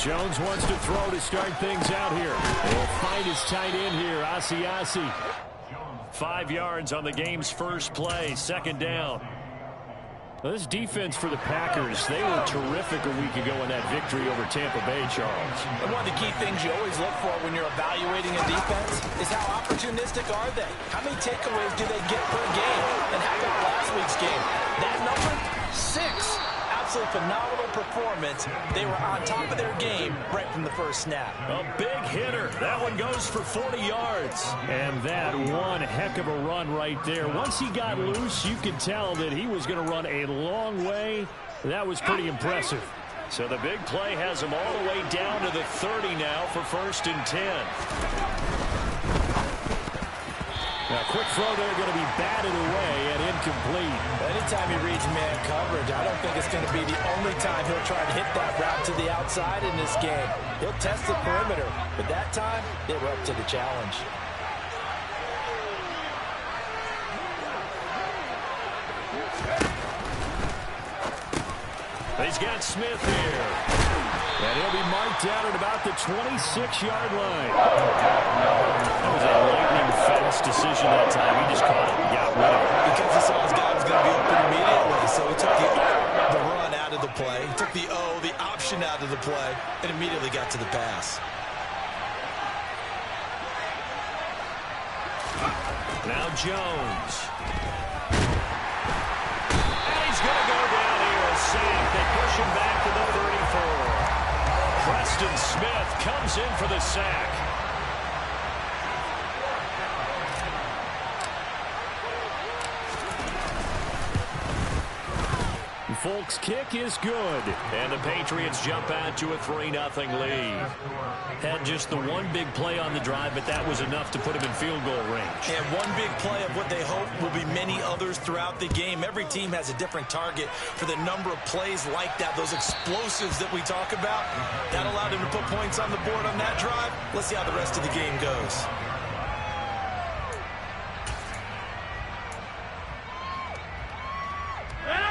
Jones wants to throw to start things out here. He'll find his tight end here, Asiasi. 5 yards on the game's first play, second down. Well, this defense for the Packers, they were terrific a week ago in that victory over Tampa Bay, Charles. And one of the key things you always look for when you're evaluating a defense is how opportunistic are they? How many takeaways do they get per game? And how about last week's game? That number, 6. Absolutely phenomenal performance. They were on top of their game right from the first snap. A big hitter. That one goes for 40 yards. And that one heck of a run right there. Once he got loose, you could tell that he was going to run a long way. That was pretty impressive. So the big play has him all the way down to the 30 now for 1st and 10. Now, quick throw there, going to be batted away and incomplete. Anytime he reads man coverage, I don't think it's going to be the only time he'll try to hit that route to the outside in this game. He'll test the perimeter, but that time, they were up to the challenge. He's got Smith here. And he'll be marked down at about the 26-yard line. That was a lightning fast decision that time. He just caught it and got rid of it. Because he saw his guy was going to be open immediately, so he took the run out of the play. He took the option out of the play, and immediately got to the pass. Now Jones. And he's going to go down here and sack. They push him back to the 34. Preston Smith comes in for the sack. Folks' kick is good. And the Patriots jump out to a 3-0 lead. Had just the one big play on the drive, but that was enough to put him in field goal range. And one big play of what they hope will be many others throughout the game. Every team has a different target for the number of plays like that, those explosives that we talk about. That allowed him to put points on the board on that drive. Let's see how the rest of the game goes.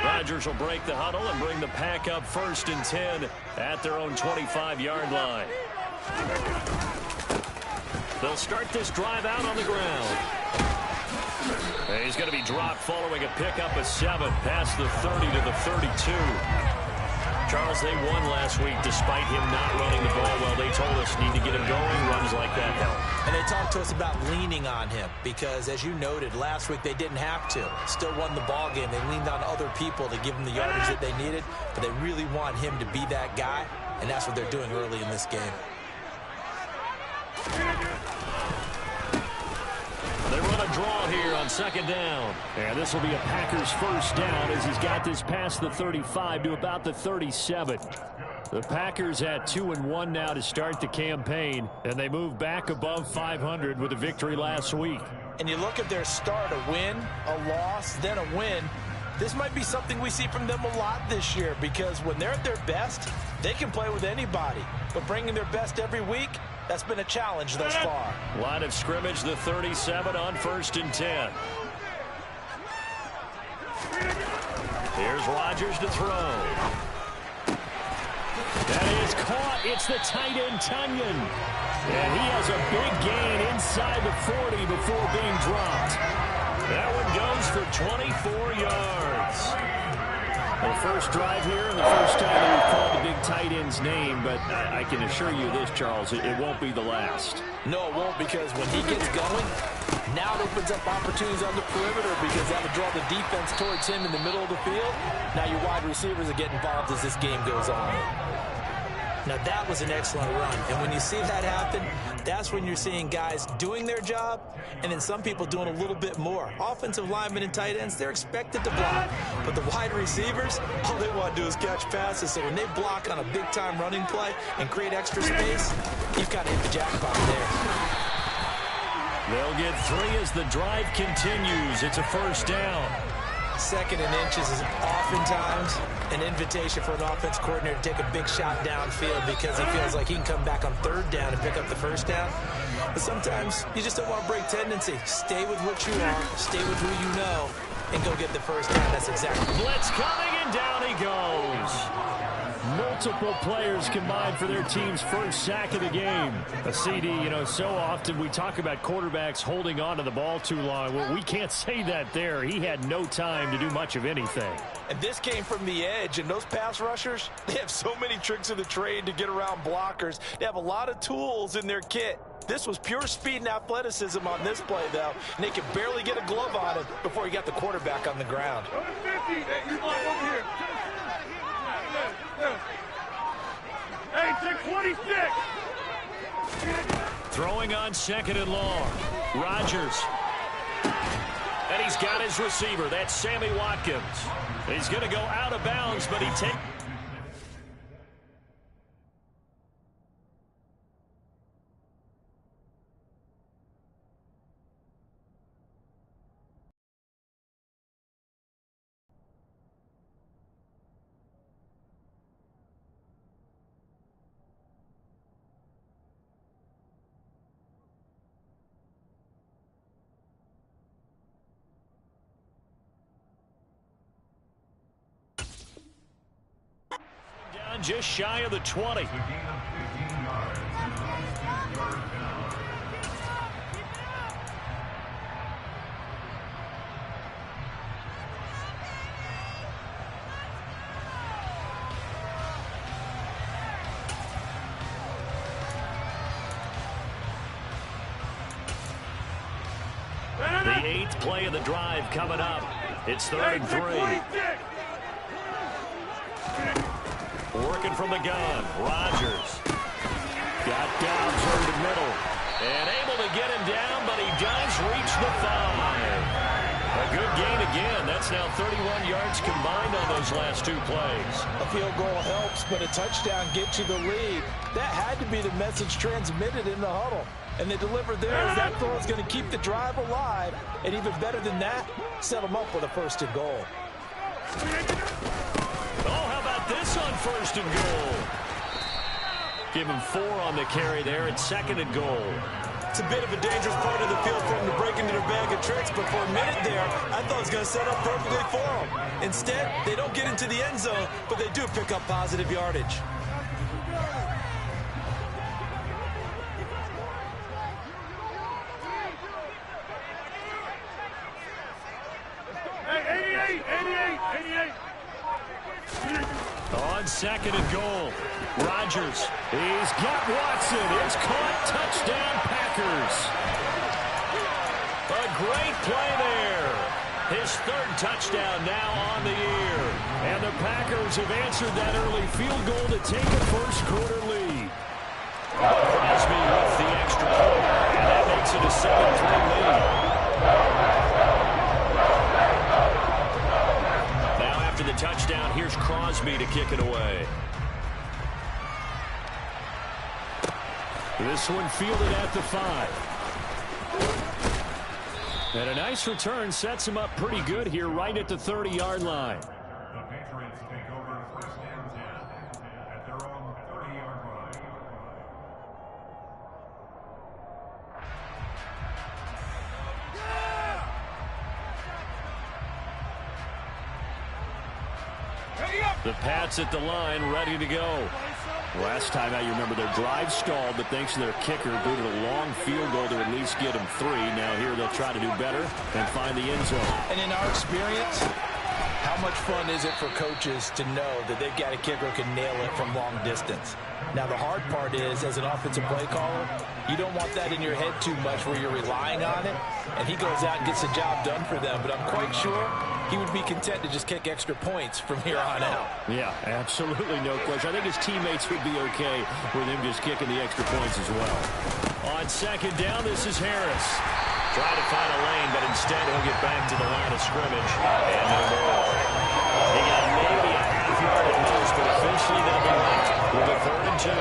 Rodgers will break the huddle and bring the Pack up 1st and 10 at their own 25-yard line. They'll start this drive out on the ground. And he's going to be dropped following a pickup of 7 past the 30 to the 32. Charles, they won last week despite him not running the ball well. They told us need to get him going. Runs like that help. And they talked to us about leaning on him because, as you noted, last week they didn't have to. Still won the ball game. They leaned on other people to give them the yardage that they needed, but they really want him to be that guy, and that's what they're doing early in this game. They run a draw here on 2nd down. And this will be a Packers 1st down as he's got this past the 35 to about the 37. The Packers at 2-1 now to start the campaign, and they move back above 500 with a victory last week. And you look at their start, a win, a loss, then a win. This might be something we see from them a lot this year because when they're at their best, they can play with anybody. But bringing their best every week, that's been a challenge thus far. Line of scrimmage, the 37 on 1st and 10. Here's Rodgers to throw. That is caught. It's the tight end, Tunyon. And he has a big gain inside the 40 before being dropped. That one goes for 24 yards. The first drive here and the first time that we've called the big tight end's name, but I can assure you this, Charles, it won't be the last. No, it won't, because when he gets going, now it opens up opportunities on the perimeter because that will draw the defense towards him in the middle of the field. Now your wide receivers are getting involved as this game goes on. Now that was an excellent run, and when you see that happen, that's when you're seeing guys doing their job and then some people doing a little bit more. Offensive linemen and tight ends, they're expected to block, but the wide receivers, all they want to do is catch passes. So when they block on a big-time running play and create extra space, you've got to hit the jackpot there. They'll get 3 as the drive continues. It's a 1st down. 2nd and inches is oftentimes an invitation for an offense coordinator to take a big shot downfield because he feels like he can come back on 3rd down and pick up the 1st down. But sometimes you just don't want to break tendency. Stay with what you are, stay with who you know, and go get the 1st down. That's exactly. Blitz coming, and down he goes. multiple players combined for their team's first sack of the game. A CD, you know, so often we talk about quarterbacks holding on to the ball too long. Well, we can't say that there. He had no time to do much of anything. And this came from the edge, and those pass rushers, they have so many tricks of the trade to get around blockers. They have a lot of tools in their kit. This was pure speed and athleticism on this play, though, and they could barely get a glove on him before he got the quarterback on the ground. Hey, 26. Throwing on 2nd and long. Rodgers. And he's got his receiver. That's Sammy Watkins. He's going to go out of bounds, but he takes... just shy of the 20. The 8th play of the drive coming up. It's 3rd and 3. Working from the gun. Rodgers. Got Dobbs over the middle. And able to get him down, but he does reach the 5. A good gain again. That's now 31 yards combined on those last 2 plays. A field goal helps, but a touchdown gets you the lead. That had to be the message transmitted in the huddle. And they delivered theirs. That throw is going to keep the drive alive. And even better than that, set them up with a 1st and goal. This on 1st and goal. Give him 4 on the carry there at 2nd and goal. It's a bit of a dangerous part of the field for him to break into their bag of tricks, but for a minute there, I thought it was going to set up perfectly for him. Instead, they don't get into the end zone, but they do pick up positive yardage. Hey, 88. On 2nd and goal. Rodgers. He's got Watson. It's caught. Touchdown, Packers. A great play there. His 3rd touchdown now on the year. And the Packers have answered that early field goal to take a 1st quarter lead. Crosby with the extra point. And that makes it a 7-3 lead. After the touchdown, here's Crosby to kick it away. This one fielded at the 5. And a nice return sets him up pretty good here right at the 30-yard line. The Patriots take over 1st and 10 at their own 30-yard line. The Pats at the line, ready to go. Last time out, you remember their drive stalled, but thanks to their kicker, booted a long field goal to at least get them 3. Now here they'll try to do better and find the end zone. And in our experience, how much fun is it for coaches to know that they've got a kicker who can nail it from long distance? Now, the hard part is, as an offensive play caller, you don't want that in your head too much where you're relying on it, and he goes out and gets the job done for them. But I'm quite sure he would be content to just kick extra points from here on out. Yeah, absolutely no question. I think his teammates would be okay with him just kicking the extra points as well. On 2nd down, this is Harris. Trying to find a lane, but instead he'll get back to the line of scrimmage. And no more. He got maybe a half yard at most, but officially they'll be left with a 3rd and 2.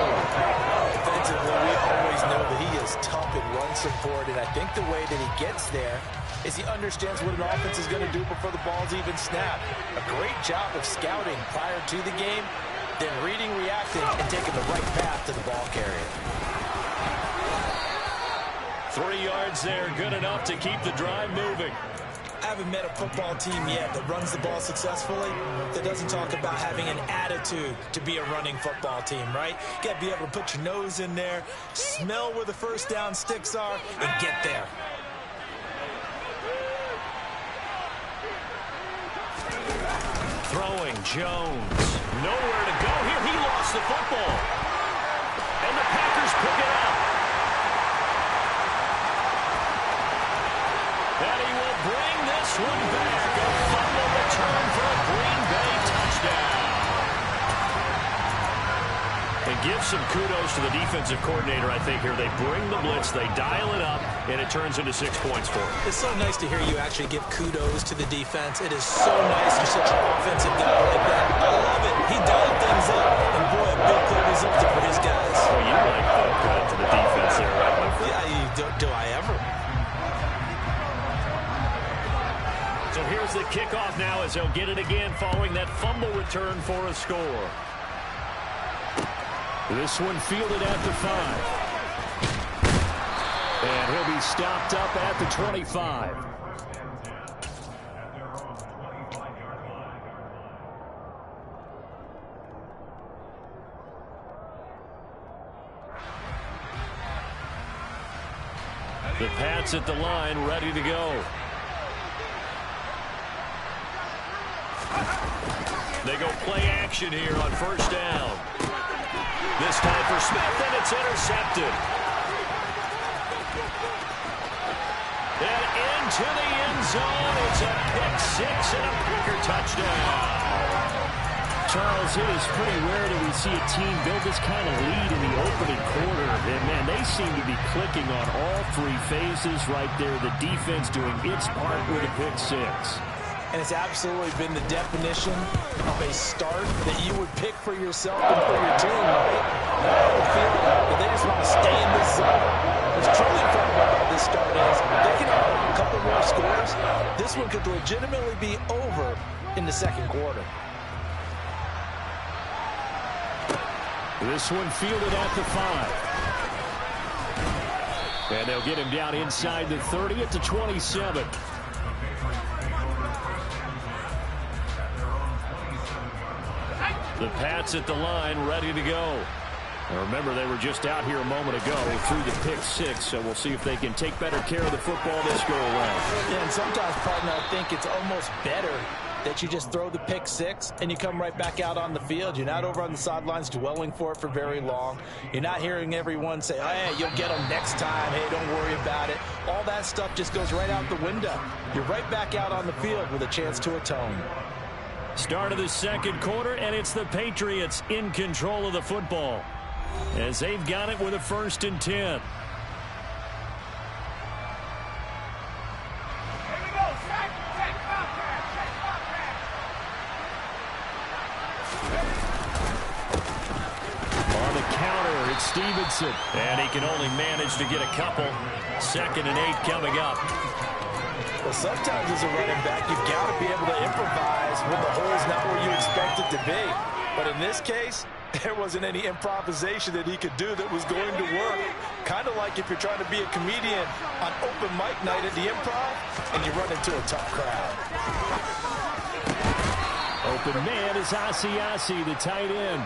Defensively, we always know that he is tough and runs support, and I think the way that he gets there is he understands what an offense is going to do before the ball's even snapped. A great job of scouting prior to the game, then reading, reacting, and taking the right path to the ball carrier. 3 yards there, good enough to keep the drive moving. haven't met a football team yet that runs the ball successfully that doesn't talk about having an attitude to be a running football team, right? You got to be able to put your nose in there, smell where the first down sticks are, and get there. Throwing Jones. Nowhere to go here. He lost the football. And the Packers pick it up. And he will bring this one back. A fumble return for a Green Bay touchdown. And give some kudos to the defensive coordinator, I think, here. They bring the blitz, they dial it up, and it turns into 6 points for them. It's so nice to hear you actually give kudos to the defense. It is so nice you're such an offensive guy like that. I love it. He dialed things up, and boy, a big play resulted for his guys. Oh, you like the credit to the defense there, right, my friend? Yeah, do I ever? So here's the kickoff now as he'll get it again following that fumble return for a score. This one fielded at the 5. And he'll be stopped up at the 25. The Pats at the line, ready to go. They go play action here on first down. This time for Smith, and it's intercepted. And into the end zone. It's a pick six and a Packer touchdown. Charles, it is pretty rare that we see a team build this kind of lead in the opening quarter. And, man, they seem to be clicking on all three phases right there. The defense doing its part with a pick six. And it's absolutely been the definition of a start that you would pick for yourself and for your team, right? I have a feeling that they just want to stay in this zone. What's truly incredible about this start is they can have a couple more scores. This one could legitimately be over in the second quarter. This one fielded at the 5. And they'll get him down inside the 30 at the 27. The Pats at the line, ready to go. And remember, they were just out here a moment ago through the pick six, so we'll see if they can take better care of the football this go-around. Yeah, and sometimes, partner, I think it's almost better that you just throw the pick six and you come right back out on the field. You're not over on the sidelines dwelling for it for very long. You're not hearing everyone say, oh, hey, you'll get them next time. Hey, don't worry about it. All that stuff just goes right out the window. You're right back out on the field with a chance to atone. Start of the second quarter, and it's the Patriots in control of the football as they've got it with a 1st and 10. On the counter, it's Stevenson, and he can only manage to get a couple. 2nd and 8 coming up. Well, sometimes as a running back, you've got to be able to improvise when the hole's not where you expect it to be. But in this case, there wasn't any improvisation that he could do that was going to work. Kind of like if you're trying to be a comedian on open mic night at the Improv and you run into a tough crowd. Open man is Asiasi, the tight end.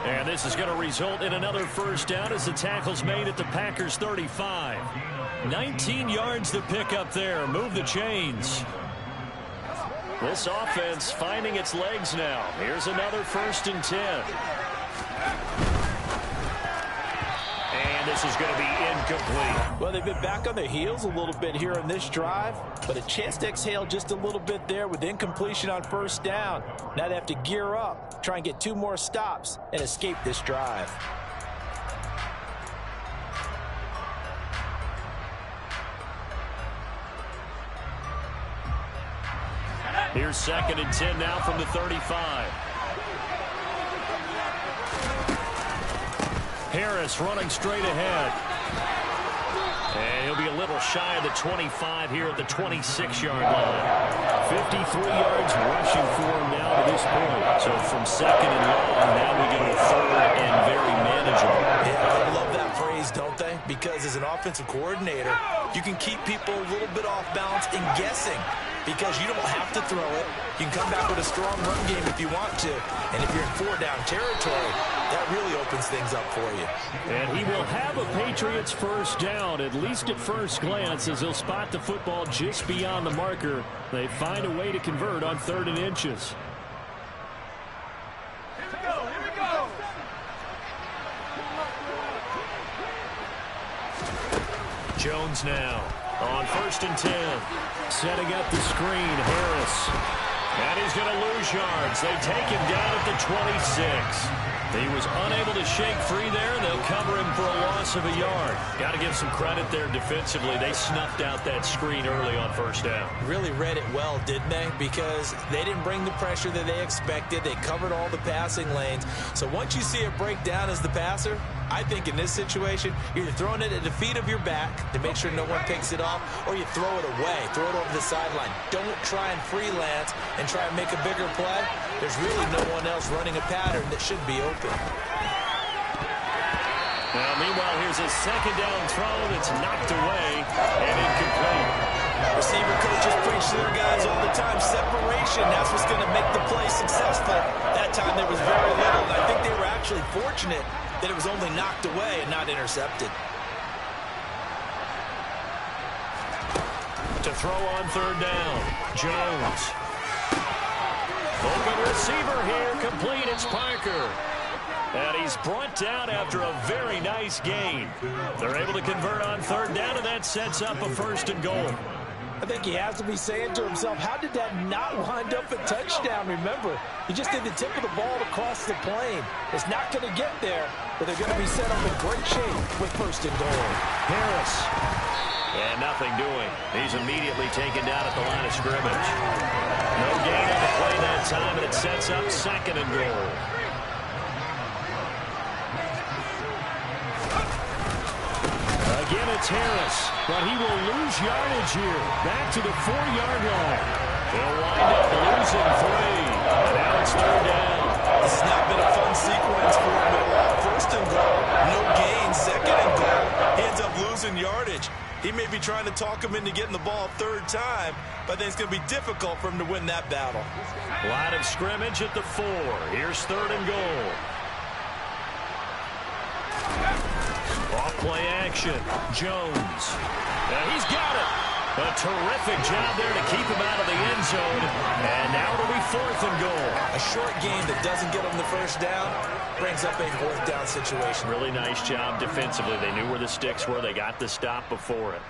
And this is going to result in another first down as the tackle's made at the Packers' 35. 19 yards to pick up there. Move the chains. This offense finding its legs now. Here's another 1st and 10. And this is going to be incomplete. Well, they've been back on their heels a little bit here on this drive, but a chance to exhale just a little bit there with incompletion on 1st down. Now they have to gear up, try and get 2 more stops, and escape this drive. Here's 2nd and 10 now from the 35. Harris running straight ahead. And he'll be a little shy of the 25 here at the 26-yard line. 53 yards rushing for him now to this point. So from 2nd and long, now we go to 3rd and very manageable. Yeah, they love that phrase, don't they? because as an offensive coordinator, you can keep people a little bit off balance and guessing because you don't have to throw it. You can come back with a strong run game if you want to. And if you're in 4-down territory, that really opens things up for you. And he will have a Patriots first down, at least at first glance, as he'll spot the football just beyond the marker. They find a way to convert on 3rd and inches. Jones now on 1st and 10. Setting up the screen, Harris. And he's going to lose yards. They take him down at the 26. He was unable to shake free there. They'll cover him for a loss of a yard. Got to give some credit there defensively. They snuffed out that screen early on 1st down. Really read it well, didn't they? Because they didn't bring the pressure that they expected. They covered all the passing lanes. So once you see it break down as the passer, I think in this situation, you're either throwing it at the feet of your back to make sure no one picks it off, or you throw it away, throw it over the sideline. Don't try and freelance and try and make a bigger play. There's really no one else running a pattern that should be open. Now, meanwhile, here's a 2nd down throw that's knocked away and incomplete. Receiver coaches preach to their guys all the time. Separation, that's what's going to make the play successful. That time there was very little, and I think they were actually fortunate that it was only knocked away and not intercepted. To throw on 3rd down, Jones. Open receiver here, complete, it's Parker. And he's brought down after a very nice gain. They're able to convert on 3rd down, and that sets up a 1st and goal. I think he has to be saying to himself, how did that not wind up a touchdown? Remember, he just did the tip of the ball across the plane. It's not going to get there, but they're going to be set up in great shape with 1st and goal. Harris. And nothing doing. He's immediately taken down at the line of scrimmage. No gain on the play that time, and it sets up 2nd and goal. Again, it's Harris, but he will lose yardage here. Back to the 4-yard line. They'll wind up losing 3. And now it's 3rd down. This has not been a fun sequence for him at all. 1st and goal, no gain. 2nd and goal, he ends up losing yardage. He may be trying to talk him into getting the ball 3rd time, but I think it's going to be difficult for him to win that battle. Line of scrimmage at the 4. Here's 3rd and goal. Off play action. Jones. And he's got it. A terrific job there to keep him out of the end zone. And now it'll be 4th and goal. A short game that doesn't get him the 1st down brings up a 4th down situation. Really nice job defensively. They knew where the sticks were. They got the stop before it.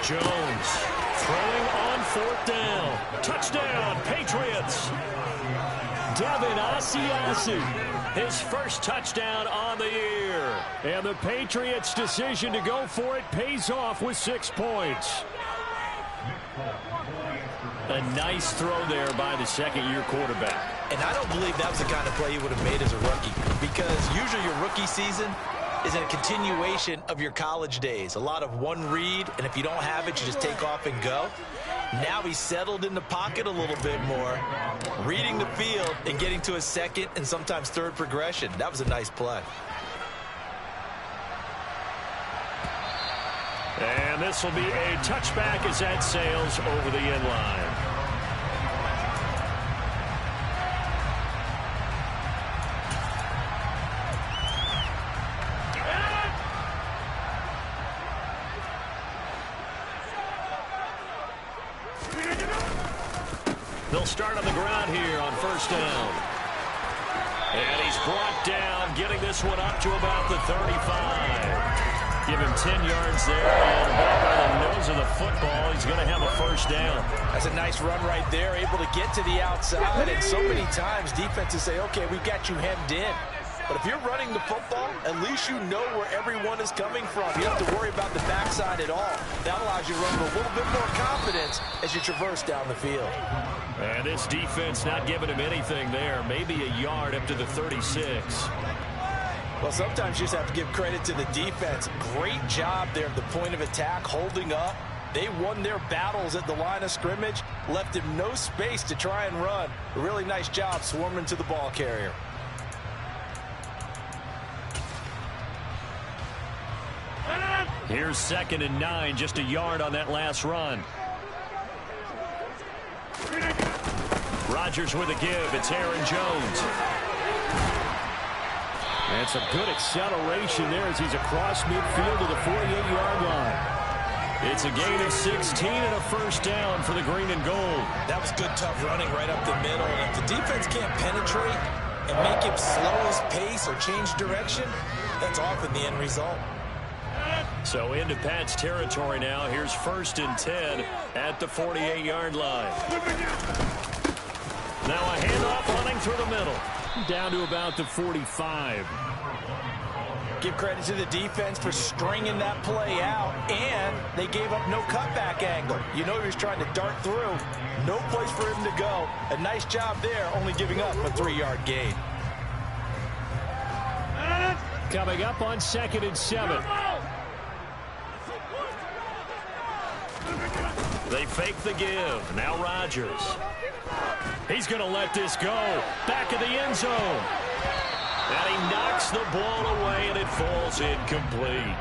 Jones throwing on 4th down. Touchdown, Patriots. Devin Asiasi, his first touchdown on the year. And the Patriots' decision to go for it pays off with 6 points. A nice throw there by the 2nd-year quarterback. And I don't believe that was the kind of play he would have made as a rookie, because usually your rookie season is a continuation of your college days. A lot of one read, and if you don't have it, you just take off and go. Now he's settled in the pocket a little bit more, reading the field and getting to a 2nd and sometimes 3rd progression. That was a nice play. And this will be a touchback as that sails over the end line. They'll start on the ground here on 1st down. And he's brought down, getting this one up to about the 35. Give him 10 yards there, and about by the nose of the football, he's going to have a 1st down. That's a nice run right there, able to get to the outside, and so many times defenses say, okay, we've got you hemmed in. But if you're running the football, at least you know where everyone is coming from. You don't have to worry about the backside at all. That allows you to run with a little bit more confidence as you traverse down the field. And this defense not giving him anything there. Maybe a yard up to the 36. Well, sometimes you just have to give credit to the defense. Great job there at the point of attack, holding up. They won their battles at the line of scrimmage, left him no space to try and run. A really nice job swarming to the ball carrier. Here's 2nd and 9, just a yard on that last run. Rodgers with a give. It's Aaron Jones. And some good acceleration there as he's across midfield to the 48-yard line. It's a gain of 16 and a first down for the green and gold. That was good, tough running right up the middle. And if the defense can't penetrate and make him slow his pace or change direction, that's often the end result. So into Pat's territory now. Here's 1st and 10 at the 48-yard line. Now a handoff running through the middle. Down to about the 45. Give credit to the defense for stringing that play out, and they gave up no cutback angle. You know he was trying to dart through. No place for him to go. A nice job there, only giving up a 3-yard gain. Coming up on 2nd and 7. They fake the give. Now Rodgers. He's going to let this go. Back of the end zone. And he knocks the ball away, and it falls incomplete.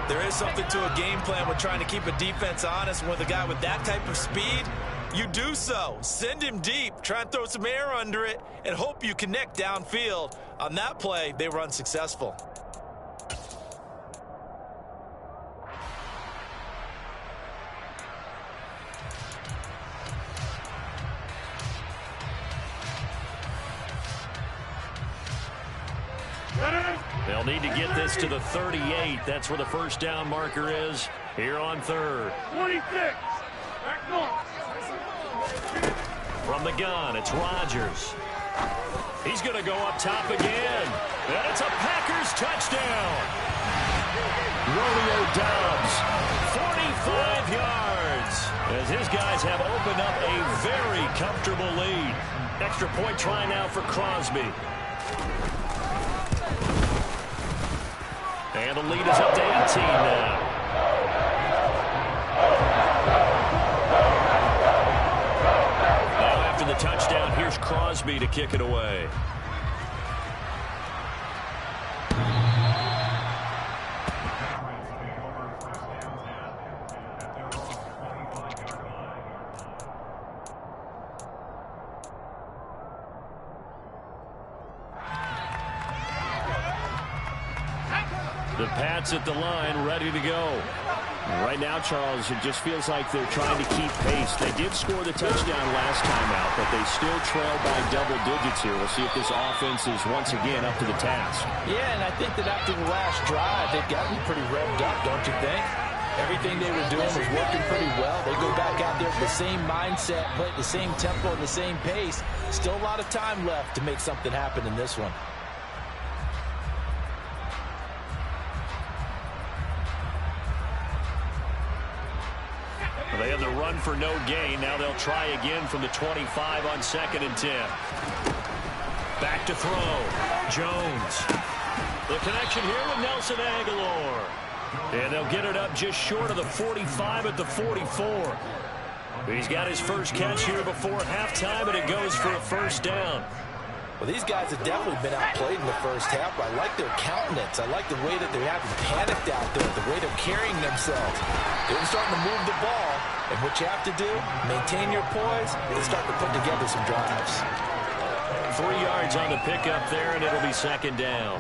There is something to a game plan with trying to keep a defense honest. With a guy with that type of speed, you do so. Send him deep. Try and throw some air under it and hope you connect downfield. On that play, they were unsuccessful. They'll need to get this to the 38. That's where the first down marker is here on 3rd. 26. From the gun, it's Rodgers. He's going to go up top again. And it's a Packers touchdown. Romeo Doubs, 45 yards. As his guys have opened up a very comfortable lead. Extra point try now for Crosby. And the lead is up to 18 now. Now after the touchdown, here's Crosby to kick it away. The Pats at the line, ready to go. Right now, Charles, it just feels like they're trying to keep pace. They did score the touchdown last time out, but they still trail by double digits here. We'll see if this offense is once again up to the task. Yeah, and I think that after the last drive, they've got to be pretty revved up, don't you think? Everything they were doing was working pretty well. They go back out there with the same mindset, play at the same tempo and the same pace. Still a lot of time left to make something happen in this one. They had the run for no gain. Now they'll try again from the 25 on 2nd and 10. Back to throw. Jones. The connection here with Nelson Aguilar. And they'll get it up just short of the 45 at the 44. He's got his first catch here before halftime, and it goes for a first down. Well, these guys have definitely been outplayed in the first half. I like their countenance. I like the way that they haven't panicked out there, the way they're carrying themselves. They're starting to move the ball, and what you have to do, maintain your poise and start to put together some drives. 3 yards on the pickup there, and it'll be 2nd down.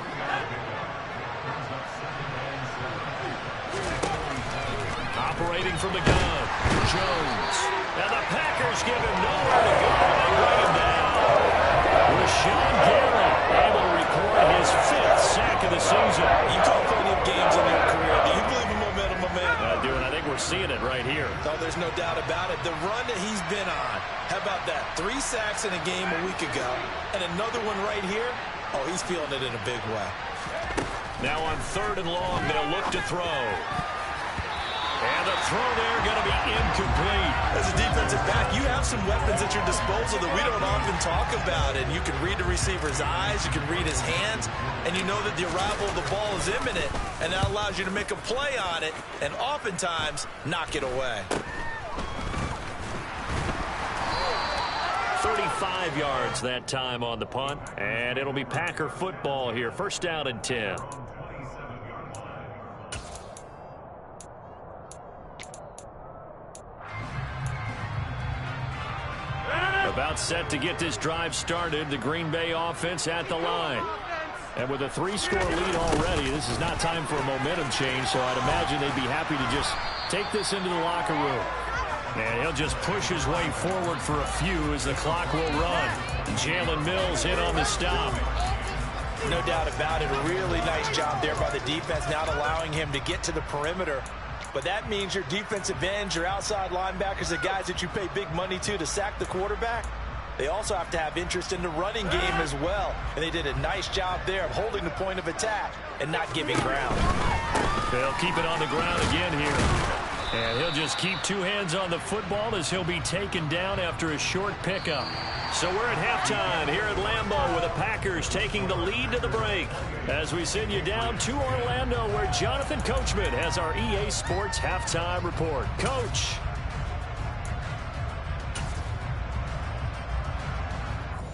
Operating from the gun, Jones. And the Packers give him nowhere to go. They bring him down. Rashawn Gary able to record his 5th sack of the season. You call plenty of games in your career. Do you believe in momentum? I do, and I think we're seeing it right here. Oh, there's no doubt about it. The run that he's been on. How about that? 3 sacks in a game a week ago. And another one right here. Oh, he's feeling it in a big way. Now on 3rd and long, they'll look to throw. And a throw there going to be incomplete. As a defensive back, you have some weapons at your disposal that we don't often talk about. And you can read the receiver's eyes, you can read his hands, and you know that the arrival of the ball is imminent, and that allows you to make a play on it and oftentimes knock it away. 35 yards that time on the punt, and it'll be Packer football here. First down and 10. About set to get this drive started. The Green Bay offense at the line. And with a 3-score lead already, this is not time for a momentum change, so I'd imagine they'd be happy to just take this into the locker room. And he'll just push his way forward for a few as the clock will run. Jalen Mills in on the stop. No doubt about it. A really nice job there by the defense, not allowing him to get to the perimeter. But that means your defensive ends, your outside linebackers, the guys that you pay big money to sack the quarterback, they also have to have interest in the running game as well. And they did a nice job there of holding the point of attack and not giving ground. They'll keep it on the ground again here. And he'll just keep two hands on the football as he'll be taken down after a short pickup. So we're at halftime here at Lambeau with the Packers taking the lead to the break. As we send you down to Orlando where Jonathan Coachman has our EA Sports halftime report. Coach.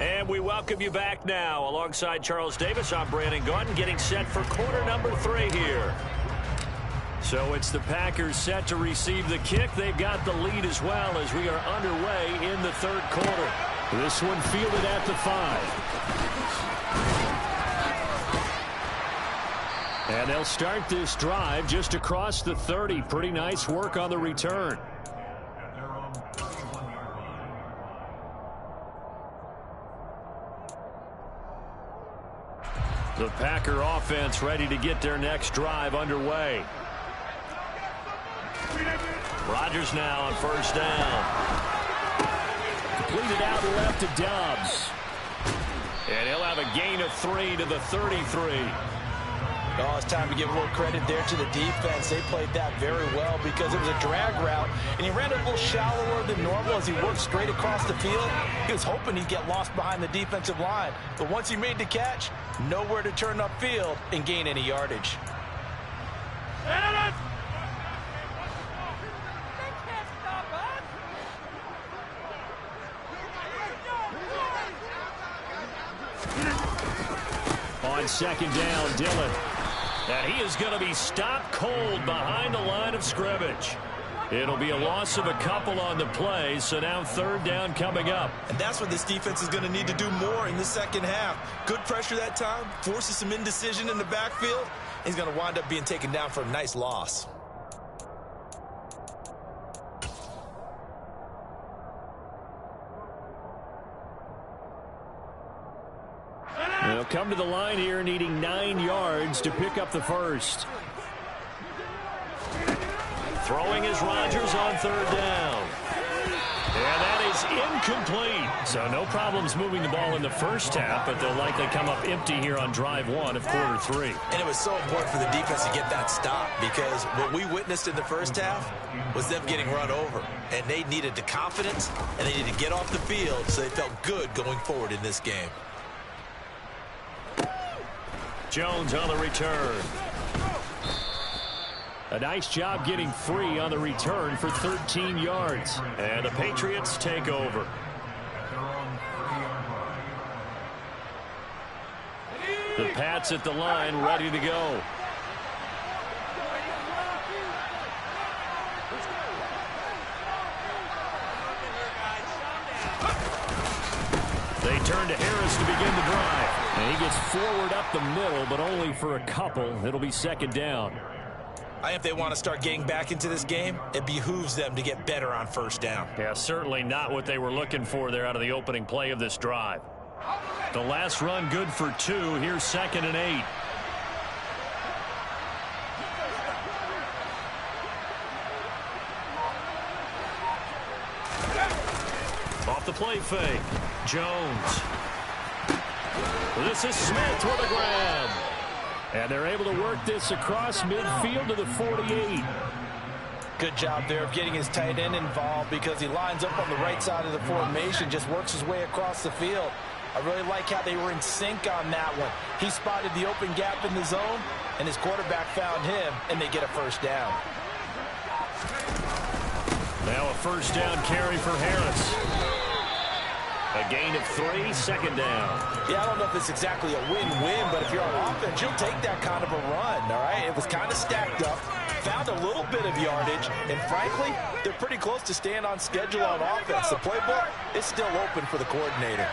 And we welcome you back now. Alongside Charles Davis, I'm Brandon Gautin getting set for quarter number 3 here. So it's the Packers set to receive the kick. They've got the lead as well as we are underway in the third quarter. This one fielded at the 5. And they'll start this drive just across the 30. Pretty nice work on the return. The Packer offense ready to get their next drive underway. Rodgers now on first down. Completed out left to Dobbs. And he'll have a gain of 3 to the 33. Oh, it's time to give a little credit there to the defense. They played that very well because it was a drag route, and he ran it a little shallower than normal as he worked straight across the field. He was hoping he'd get lost behind the defensive line, but once he made the catch, nowhere to turn upfield and gain any yardage. On second down, Dillon. And he is going to be stopped cold behind the line of scrimmage. It'll be a loss of a couple on the play, so now third down coming up. And that's what this defense is going to need to do more in the second half. Good pressure that time, forces some indecision in the backfield. He's going to wind up being taken down for a nice loss. They'll come to the line here needing 9 yards to pick up the first. Throwing is Rodgers on third down. And that is incomplete. So no problems moving the ball in the first half, but they'll likely come up empty here on drive 1 of quarter 3. And it was so important for the defense to get that stop because what we witnessed in the first half was them getting run over. And they needed the confidence, and they needed to get off the field so they felt good going forward in this game. Jones on the return. A nice job getting free on the return for 13 yards. And the Patriots take over. The Pats at the line ready to go. They turn to Harris to begin the drive. And he gets forward up the middle, but only for a couple. It'll be second down. If they want to start getting back into this game, it behooves them to get better on first down. Yeah, certainly not what they were looking for there out of the opening play of this drive. The last run good for 2. Here's second and 8. Off the play fake. Jones. This is Smith with a grab. And they're able to work this across midfield to the 48. Good job there of getting his tight end involved because he lines up on the right side of the formation, just works his way across the field. I really like how they were in sync on that one. He spotted the open gap in the zone, and his quarterback found him, and they get a first down. Now a first down carry for Harris. A gain of 3, second down. Yeah, I don't know if it's exactly a win-win, but if you're on offense, you'll take that kind of a run, all right? It was kind of stacked up, found a little bit of yardage, and frankly, they're pretty close to staying on schedule on offense. The playbook is still open for the coordinator.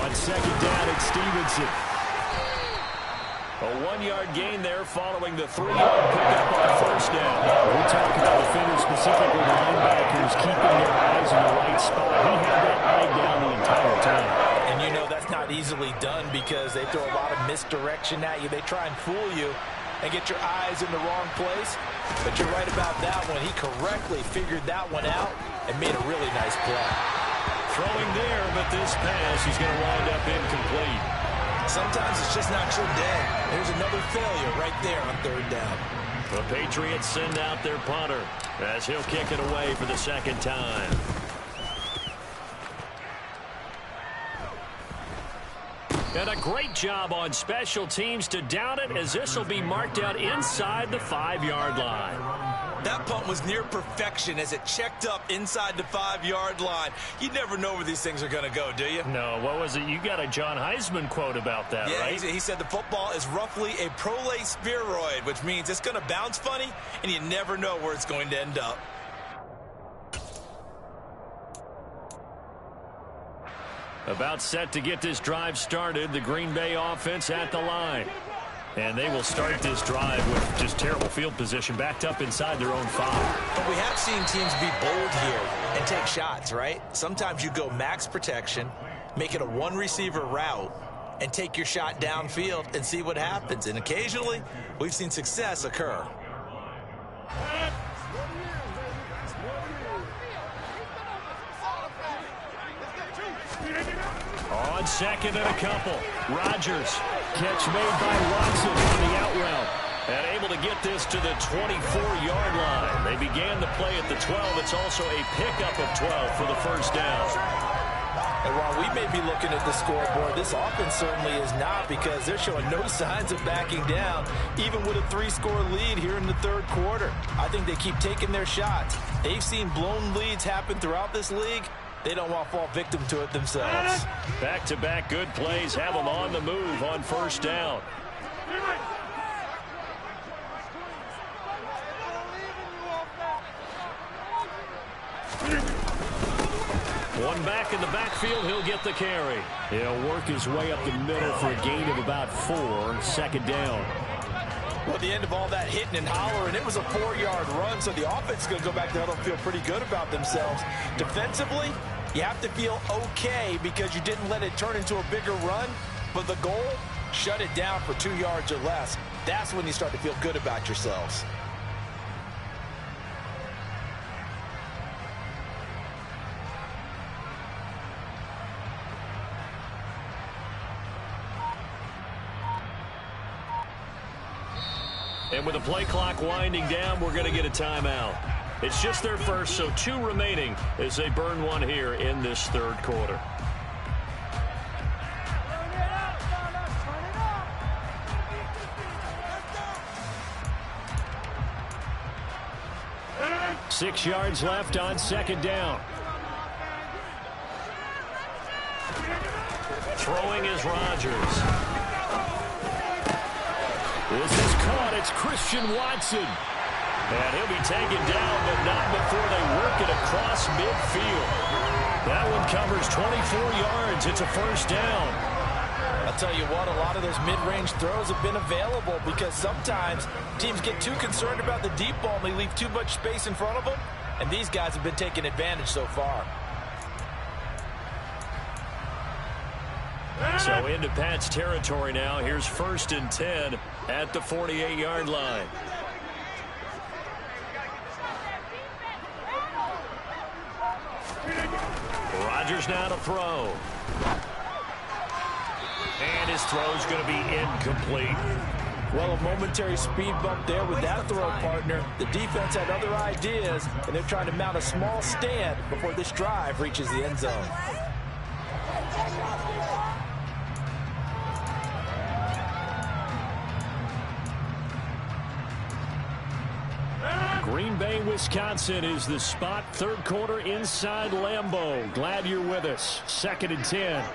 On second down, it's Stevenson. A 1-yard gain there following the 3-yard pickup on first down. We're talking about defenders, specifically linebackers, keeping their eyes in the right spot. He had that eye down the entire time. And you know that's not easily done because they throw a lot of misdirection at you. They try and fool you and get your eyes in the wrong place. But you're right about that one. He correctly figured that one out and made a really nice play. Throwing there, but this pass is going to wind up incomplete. Sometimes it's just not your day. There's another failure right there on third down. The Patriots send out their punter as he'll kick it away for the second time. And a great job on special teams to down it, as this will be marked out inside the 5-yard line. That punt was near perfection as it checked up inside the 5-yard line. You never know where these things are going to go, do you? No, what was it? You got a John Heisman quote about that, yeah, right? He said the football is roughly a prolate spheroid, which means it's going to bounce funny, and you never know where it's going to end up. About set to get this drive started, the Green Bay offense at the line. And they will start this drive with just terrible field position, backed up inside their own 5. But we have seen teams be bold here and take shots, right? Sometimes you go max protection, make it a one-receiver route, and take your shot downfield and see what happens. And occasionally, we've seen success occur. On second and a couple, Rodgers. Catch made by Watson on the out route. And able to get this to the 24-yard line. They began the play at the 12. It's also a pickup of 12 for the first down. And while we may be looking at the scoreboard, this offense certainly is not, because they're showing no signs of backing down, even with a 3-score lead here in the third quarter. I think they keep taking their shots. They've seen blown leads happen throughout this league. They don't want to fall victim to it themselves. Back-to-back good plays have them on the move on first down. One back in the backfield, he'll get the carry. He'll work his way up the middle for a gain of about 4, second down. Well, at the end of all that hitting and hollering, it was a 4-yard run, so the offense is going to go back there and feel pretty good about themselves. Defensively, you have to feel okay because you didn't let it turn into a bigger run, but the goal, shut it down for 2 yards or less. That's when you start to feel good about yourselves. And with the play clock winding down, we're going to get a timeout. It's just their first, so 2 remaining as they burn one here in this third quarter. Six yards left on second down. Throwing is Rodgers. This is caught. It's Christian Watson. And he'll be taken down, but not before they work it across midfield. That one covers 24 yards. It's a first down. I'll tell you what, a lot of those mid-range throws have been available because sometimes teams get too concerned about the deep ball and they leave too much space in front of them, and these guys have been taking advantage so far. So into Pat's territory now. Here's 1st and 10 at the 48-yard line. Rodgers now to throw. And his throw is going to be incomplete. Well, a momentary speed bump there with that throw, partner. The defense had other ideas, and they're trying to mount a small stand before this drive reaches the end zone. Green Bay, Wisconsin is the spot. Third quarter inside Lambeau. Glad you're with us. 2nd and 10.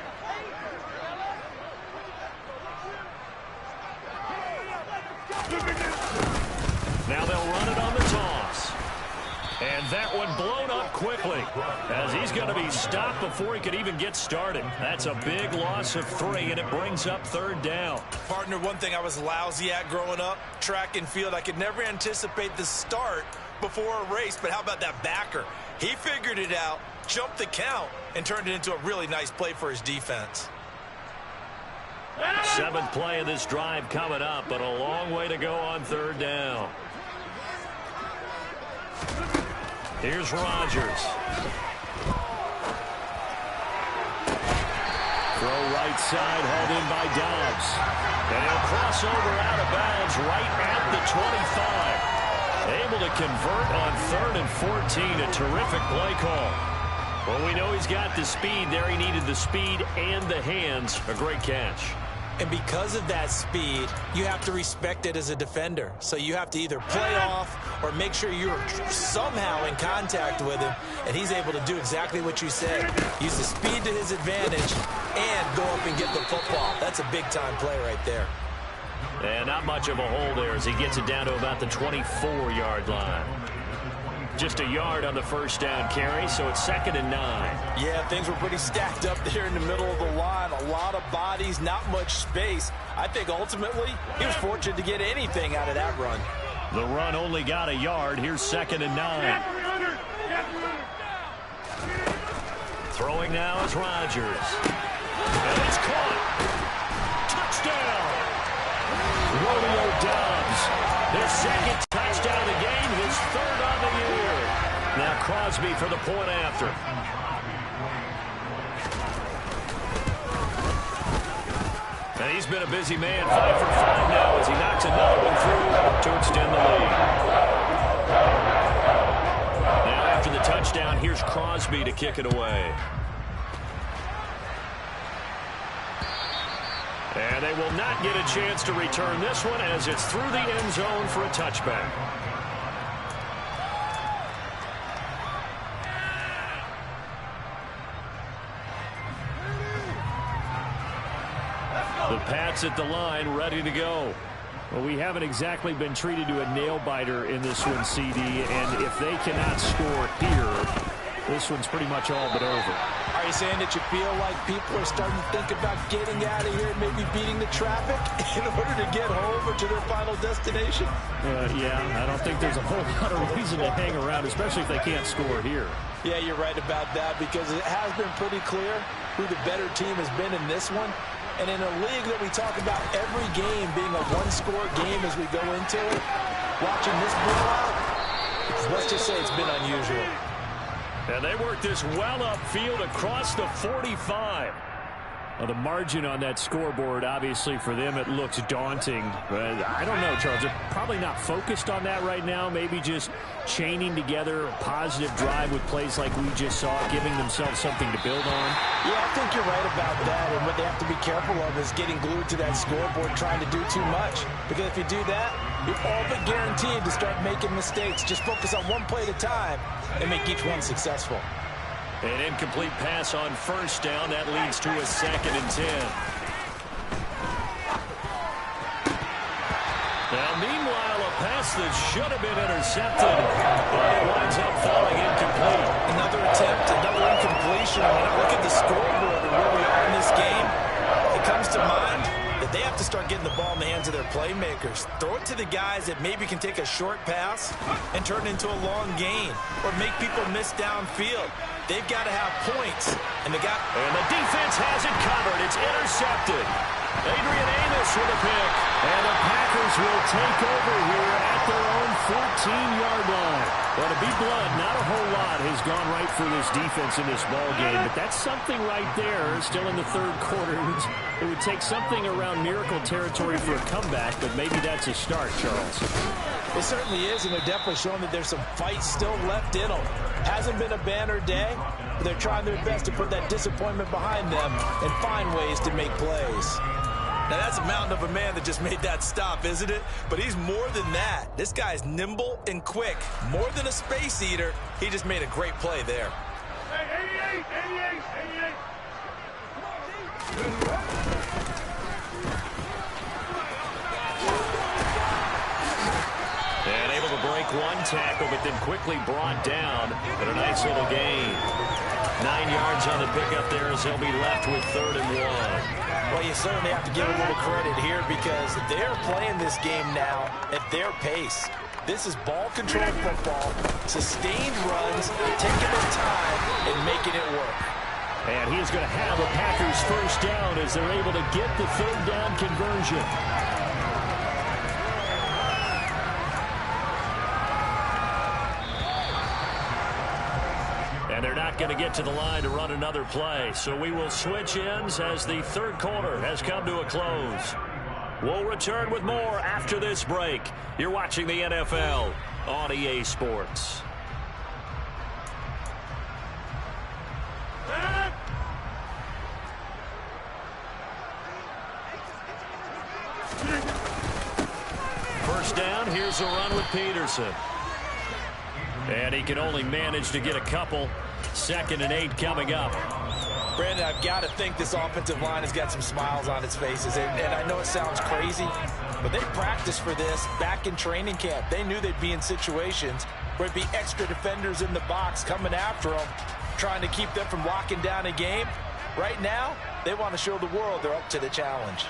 Now they'll run it on the toss. And that one blown up quickly as he's going to be stopped before he could even get started. That's a big loss of 3, and it brings up 3rd down. Partner, one thing I was lousy at growing up, track and field, I could never anticipate the start before a race, but how about that backer? He figured it out, jumped the count, and turned it into a really nice play for his defense. 7th play of this drive coming up, but a long way to go on 3rd down. Here's Rodgers. Throw right side, hauled in by Dobbs. And he'll cross over out of bounds right at the 25. Able to convert on 3rd and 14. A terrific play call. Well, we know he's got the speed there. He needed the speed and the hands. A great catch. And because of that speed, you have to respect it as a defender. So you have to either play off or make sure you're somehow in contact with him. And he's able to do exactly what you said. Use the speed to his advantage and go up and get the football. That's a big-time play right there. And not much of a hole there as he gets it down to about the 24-yard line. Just a yard on the first down carry, so it's 2nd and 9. Yeah, things were pretty stacked up there in the middle of the line. A lot of bodies, not much space. I think ultimately he was fortunate to get anything out of that run. The run only got a yard. Here's 2nd and 9. Throwing now is Rodgers. And it's caught. Touchdown. Romeo Dobbs. His 2nd touchdown of the game, his 3rd on the year. Now Crosby for the point after. And he's been a busy man, 5 for 5 now as he knocks another one through to extend the lead. Now after the touchdown, here's Crosby to kick it away. And they will not get a chance to return this one as it's through the end zone for a touchback. The Pats at the line, ready to go. Well, we haven't exactly been treated to a nail-biter in this one, CD, and if they cannot score here, this one's pretty much all but over. Are you saying that you feel like people are starting to think about getting out of here and maybe beating the traffic in order to get home or to their final destination? Yeah, I don't think there's a whole lot of reason to hang around, especially if they can't score here. Yeah, you're right about that because it has been pretty clear who the better team has been in this one. And in a league that we talk about every game being a one-score game as we go into it, watching this blowout, let's just say it's been unusual. And they work this well upfield across the 45. Well, the margin on that scoreboard, obviously, for them, it looks daunting. But I don't know, Charles. They're probably not focused on that right now. Maybe just chaining together a positive drive with plays like we just saw, giving themselves something to build on. Yeah, I think you're right about that. And what they have to be careful of is getting glued to that scoreboard, trying to do too much. Because if you do that, you're all but guaranteed to start making mistakes. Just focus on one play at a time and make each one successful. An incomplete pass on first down. That leads to a 2nd and 10. Now, meanwhile, a pass that should have been intercepted, but it winds up falling incomplete. Another attempt, another incompletion. When I look at the scoreboard and where we are in this game, it comes to mind that they have to start getting the ball in the hands of their playmakers. Throw it to the guys that maybe can take a short pass and turn it into a long gain or make people miss downfield. They've got to have points. And the defense has it covered. It's intercepted. Adrian Amos with a pick. And the Packers will take over here at their own 14-yard line. Well, to be blunt, not a whole lot has gone right for this defense in this ball game, but that's something right there. Still in the third quarter. It would take something around miracle territory for a comeback, but maybe that's a start, Charles. It certainly is, and they're definitely showing that there's some fight still left in them. Hasn't been a banner day, but they're trying their best to put that disappointment behind them and find ways to make plays. Now, that's a mountain of a man that just made that stop, isn't it? But he's more than that. This guy's nimble and quick. More than a space eater, he just made a great play there. Hey, 88, 88, 88. And able to break one tackle, but then quickly brought down. But a nice little gain. 9 yards on the pickup there as they'll be left with 3rd and 1. Well, you certainly have to give a little credit here because they're playing this game now at their pace. This is ball control football, sustained runs, taking their time and making it work. And he's going to have a Packers first down as they're able to get the 3rd down conversion. And they're not going to get to the line to run another play. So we will switch ends as the 3rd quarter has come to a close. We'll return with more after this break. You're watching the NFL on EA Sports. First down, here's a run with Peterson. And he can only manage to get a couple. 2nd and 8 coming up. Brandon, I've got to think this offensive line has got some smiles on its faces. And I know it sounds crazy, but they practiced for this back in training camp. They knew they'd be in situations where it'd be extra defenders in the box coming after them, trying to keep them from locking down a game. Right now, they want to show the world they're up to the challenge.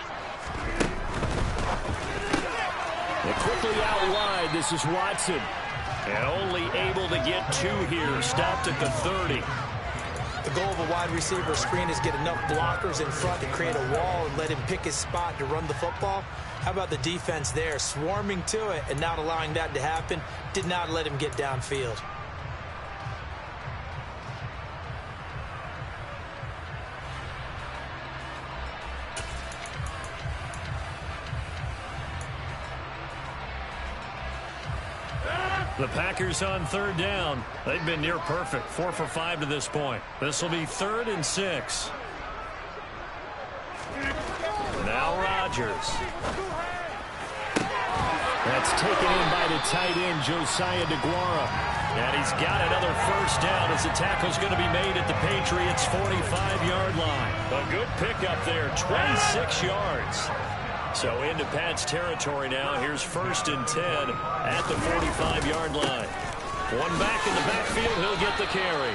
And quickly out wide, this is Watson. And only able to get 2 here. Stopped at the 30. The goal of a wide receiver screen is get enough blockers in front to create a wall and let him pick his spot to run the football. How about the defense there, swarming to it and not allowing that to happen? Did not let him get downfield. The Packers on 3rd down. They've been near perfect. 4 for 5 to this point. This will be 3rd and 6. Now Rodgers. That's taken in by the tight end, Josiah DeGuara. And he's got another first down as the tackle's going to be made at the Patriots' 45-yard line. A good pickup there, 26 yards. So into Pat's territory now. Here's 1st and 10 at the 45-yard line. One back in the backfield. He'll get the carry.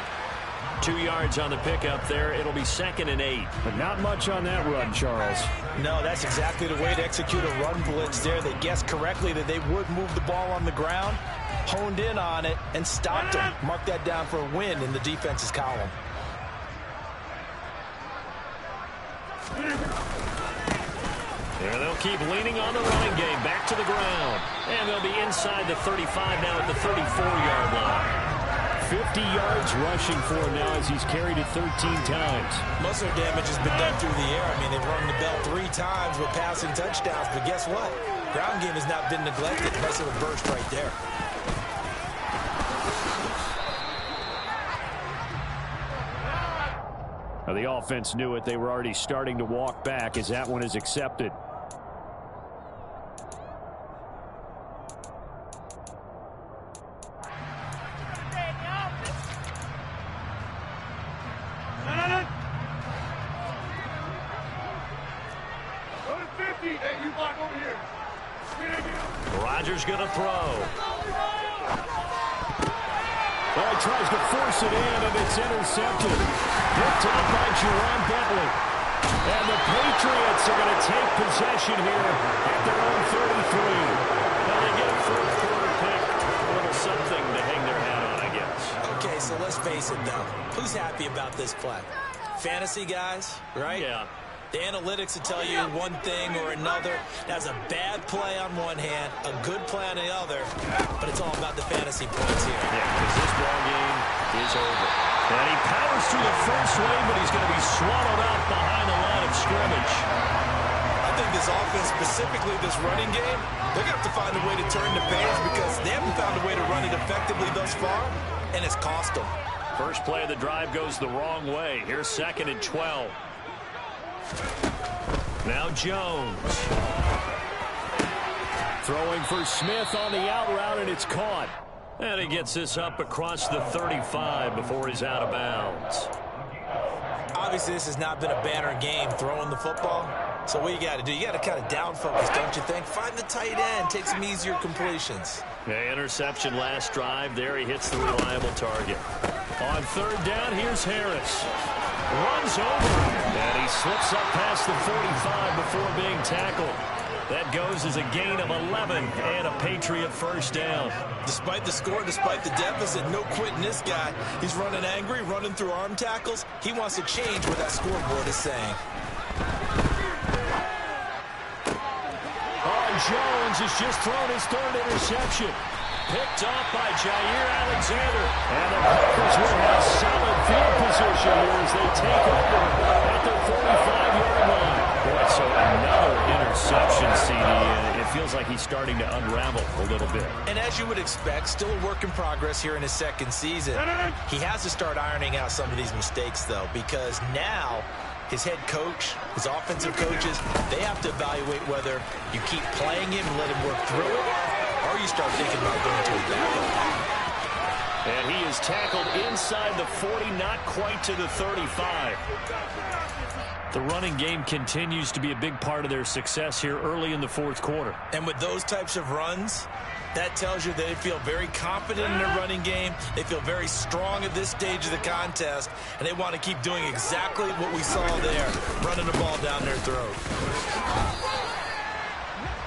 2 yards on the pickup there. It'll be 2nd and 8. But not much on that run, Charles. No, that's exactly the way to execute a run blitz there. They guessed correctly that they would move the ball on the ground, honed in on it, and stopped him. Mark that down for a win in the defense's column. There they'll keep leaning on the running game. Back to the ground. And they'll be inside the 35 now at the 34-yard line. 50 yards rushing for him now as he's carried it 13 times. Most of their damage has been done through the air. I mean, they've rung the bell 3 times with passing touchdowns. But guess what? Ground game has not been neglected. Nice little burst right there. Now, the offense knew it. They were already starting to walk back as that one is accepted. Rodgers going to throw. Well, he tries to force it in, and it's intercepted. Picked up by Jerome Bentley. And the Patriots are going to take possession here at their own 33. Now they get a fourth quarter pick. A little something to hang their hat on, I guess. Okay, so let's face it, though. Who's happy about this play? Fantasy guys, right? Yeah. The analytics will tell you one thing or another. That's a bad play on one hand, a good play on the other, but it's all about the fantasy points here. Yeah, because this ball game is over. And he powers through the first wave, but he's going to be swallowed up behind the line of scrimmage. I think this offense, specifically this running game, they're going to have to find a way to turn the page because they haven't found a way to run it effectively thus far, and it's cost them. First play of the drive goes the wrong way. Here's 2nd and 12. Now Jones. Throwing for Smith on the out route, and it's caught. And he gets this up across the 35 before he's out of bounds. Obviously, this has not been a banner game throwing the football. So what you got to do, you got to kind of down focus, don't you think? Find the tight end, take some easier completions. Yeah, interception last drive. There he hits the reliable target. On 3rd down, here's Harris. Runs over, and he slips up past the 45 before being tackled. That goes as a gain of 11 and a Patriot first down. Despite the score, despite the deficit, no quitting this guy. He's running angry, running through arm tackles. He wants to change what that scoreboard is saying. Jones has just thrown his 3rd interception. Picked off by Jair Alexander. And the Packers will have solid field position here as they take over at their 45-yard line. Boy, so another interception, CD, and it feels like he's starting to unravel a little bit. And as you would expect, still a work in progress here in his 2nd season. He has to start ironing out some of these mistakes, though, because now his head coach, his offensive coaches, they have to evaluate whether you keep playing him and let him work through it, or you start thinking about going to his backup. And he is tackled inside the 40, not quite to the 35. The running game continues to be a big part of their success here early in the 4th quarter. And with those types of runs, that tells you they feel very confident in their running game. They feel very strong at this stage of the contest, and they want to keep doing exactly what we saw there, running the ball down their throat.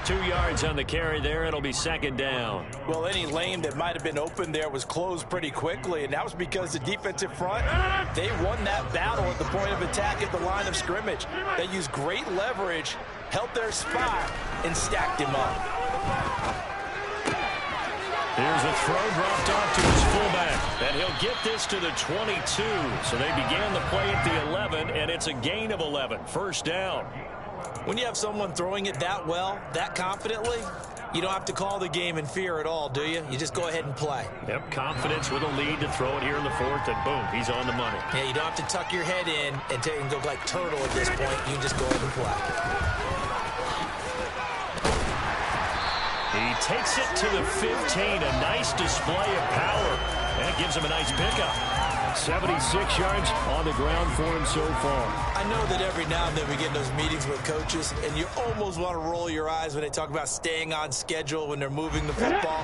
2 yards on the carry there. It'll be 2nd down. Well, any lane that might have been open there was closed pretty quickly, and that was because the defensive front, they won that battle at the point of attack at the line of scrimmage. They used great leverage, held their spot, and stacked him up. Here's a throw dropped off to his fullback, and he'll get this to the 22. So they began the play at the 11, and it's a gain of 11. First down. When you have someone throwing it that well, that confidently, you don't have to call the game in fear at all, do you? You just go ahead and play. Yep, confidence with a lead to throw it here in the 4th, and boom, he's on the money. Yeah, you don't have to tuck your head in and go like turtle at this point. You can just go ahead and play. He takes it to the 15, a nice display of power. That gives him a nice pickup. 76 yards on the ground for him so far. I know that every now and then we get in those meetings with coaches, and you almost want to roll your eyes when they talk about staying on schedule when they're moving the football.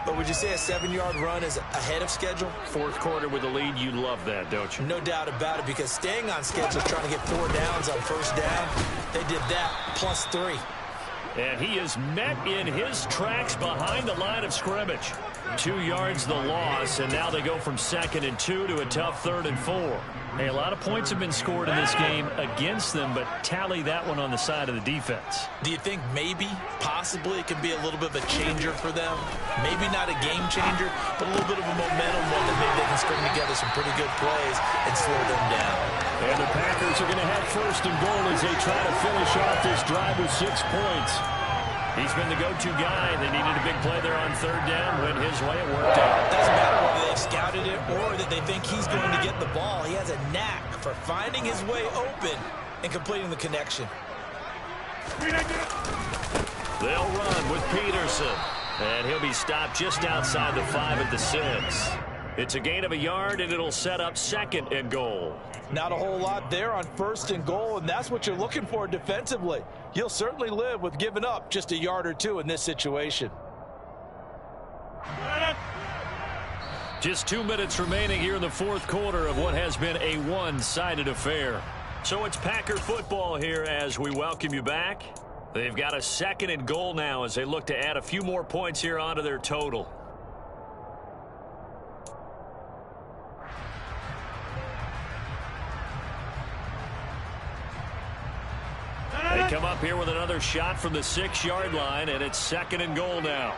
But would you say a 7-yard run is ahead of schedule? 4th quarter with a lead, you love that, don't you? No doubt about it, because staying on schedule, trying to get 4 downs on first down, they did that +3. And he is met in his tracks behind the line of scrimmage. 2 yards the loss, and now they go from 2nd and 2 to a tough 3rd and 4. Hey, a lot of points have been scored in this game against them, but tally that one on the side of the defense. Do you think maybe, possibly, it can be a little bit of a changer for them? Maybe not a game changer, but a little bit of a momentum one that maybe they can string together some pretty good plays and slow them down. And the Packers are going to have 1st and goal as they try to finish off this drive with 6 points. He's been the go-to guy. They needed a big play there on 3rd down. Went his way. It worked out. Doesn't matter whether they've scouted it or that they think he's going to get the ball. He has a knack for finding his way open and completing the connection. They'll run with Peterson. And he'll be stopped just outside the 5 at the 6. It's a gain of a yard, and it'll set up 2nd and goal. Not a whole lot there on 1st and goal, and that's what you're looking for defensively. You'll certainly live with giving up just a yard or 2 in this situation. Just 2 minutes remaining here in the 4th quarter of what has been a one-sided affair. So it's Packer football here as we welcome you back. They've got a 2nd and goal now as they look to add a few more points here onto their total. come up here with another shot from the 6-yard line, and it's 2nd and goal now.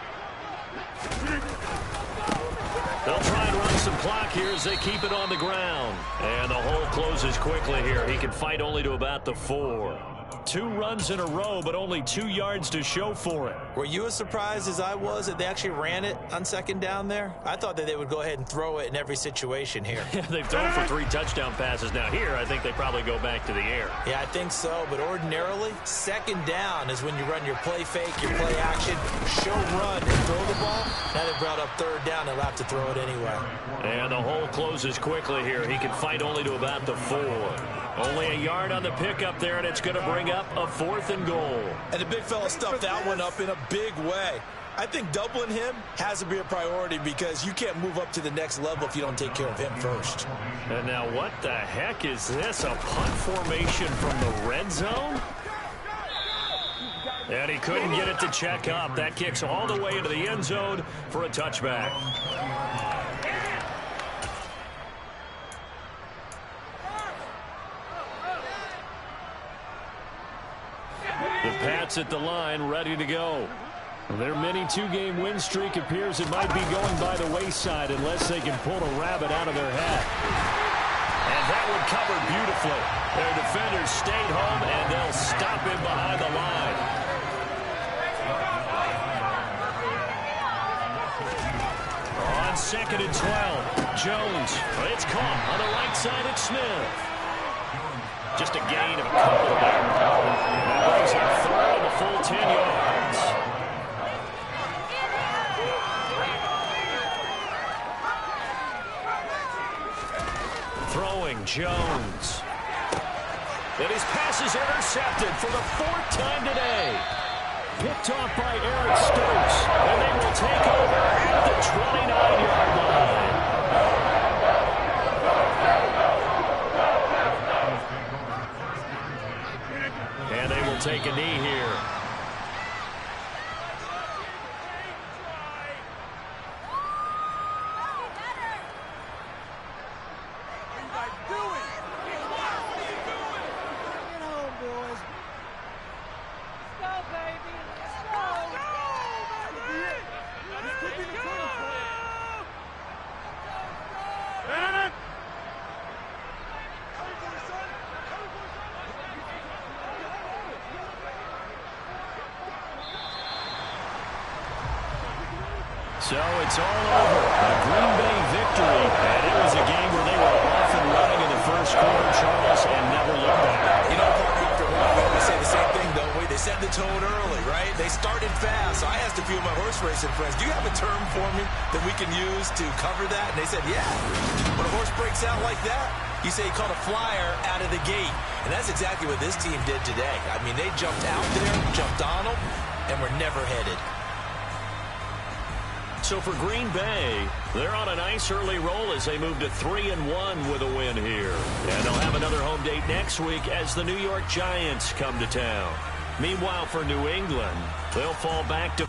They'll try and run some clock here as they keep it on the ground. And the hole closes quickly here. He can fight only to about the 4. 2 runs in a row, but only 2 yards to show for it. Were you as surprised as I was that they actually ran it on 2nd down there? I thought that they would go ahead and throw it in every situation here. They've thrown for 3 touchdown passes. Now here, I think they probably go back to the air. Yeah, I think so, but ordinarily, 2nd down is when you run your play fake, your play action, show run, and throw the ball. Now they brought up 3rd down, they'll have to throw it anyway. And the hole closes quickly here. He can fight only to about the 4. Only a yard on the pickup there, and it's going to bring up a 4th and goal. And the big fella stuffed that one up in a big way. I think doubling him has to be a priority because you can't move up to the next level if you don't take care of him first. And now what the heck is this? A punt formation from the red zone? And he couldn't get it to check up. That kicks all the way into the end zone for a touchback. The Pats at the line, ready to go. Their mini 2-game win streak appears it might be going by the wayside unless they can pull a rabbit out of their hat. And that one covered beautifully. Their defenders stayed home, and they'll stop him behind the line. On 2nd and 12, Jones. It's caught on the right side at Smith. Just a gain of a couple there. That brings him 3rd and the full 10 yards. Throwing Jones. And his pass is intercepted for the 4th time today. Picked off by Eric Stokes. And they will take over at the 29-yard line. And they will take a knee here. So it's all over. A Green Bay victory. And it was a game where they were off and running in the first quarter, Charles, and never looked back. You know, after a while, we always say the same thing, don't we? They set the tone early, right? They started fast. So I asked a few of my horse racing friends, do you have a term for me that we can use to cover that? And they said, yeah. When a horse breaks out like that, you say he caught a flyer out of the gate. And that's exactly what this team did today. I mean, they jumped out there, jumped on them, and were never headed. So for Green Bay, they're on a nice early roll as they move to 3-1 with a win here. And they'll have another home date next week as the New York Giants come to town. Meanwhile, for New England, they'll fall back to